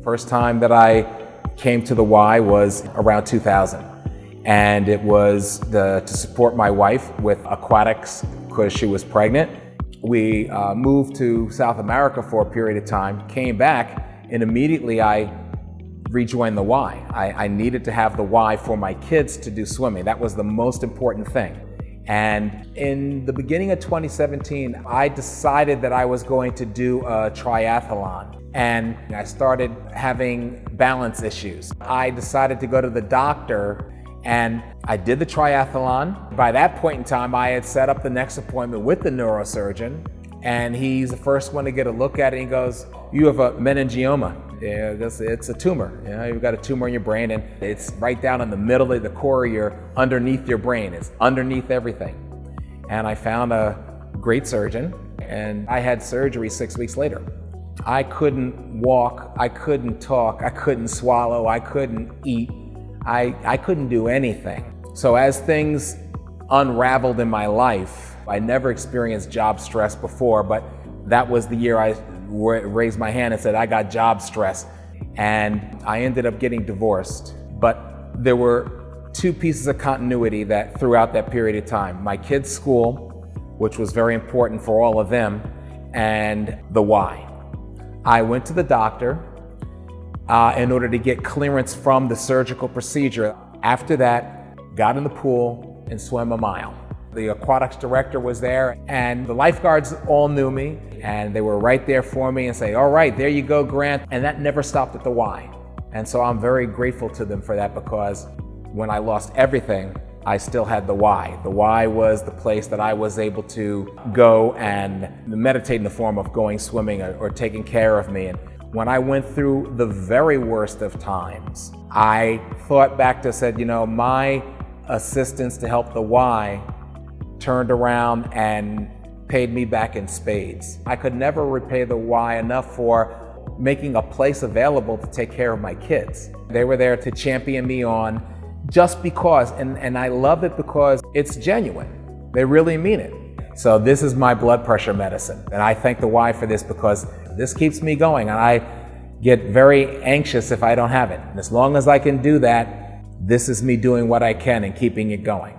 First time that I came to the Y was around 2000. And it was to support my wife with aquatics because she was pregnant. We moved to South America for a period of time, came back, and immediately I rejoined the Y. I needed to have the Y for my kids to do swimming. That was the most important thing. And in the beginning of 2017, I decided that I was going to do a triathlon. And I started having balance issues. I decided to go to the doctor and I did the triathlon. By that point in time, I had set up the next appointment with the neurosurgeon, and he's the first one to get a look at it. And he goes, "You have a meningioma. Yeah, it's a tumor. You know, you've got a tumor in your brain, and it's right down in the middle of the core of underneath your brain. It's underneath everything." And I found a great surgeon, and I had surgery 6 weeks later. I couldn't walk, I couldn't talk, I couldn't swallow, I couldn't eat. I couldn't do anything. So as things unraveled in my life, I never experienced job stress before, but that was the year I raised my hand and said, I got job stress. And I ended up getting divorced. But there were two pieces of continuity that throughout that period of time. My kids' school, which was very important for all of them, and the Y. I went to the doctor in order to get clearance from the surgical procedure. After that, got in the pool and swam a mile. The aquatics director was there, and the lifeguards all knew me, and they were right there for me and say, "All right, there you go, Grant." And that never stopped at the Y. And so I'm very grateful to them for that, because when I lost everything, I still had the Y. The Y was the place that I was able to go and meditate in the form of going swimming or taking care of me. And when I went through the very worst of times, I thought back to said, you know, my assistance to help the Y turned around and paid me back in spades. I could never repay the Y enough for making a place available to take care of my kids. They were there to champion me on just because, and I love it because it's genuine. They really mean it. So this is my blood pressure medicine. And I thank the Y for this, because this keeps me going, and I get very anxious if I don't have it. And as long as I can do that, this is me doing what I can and keeping it going.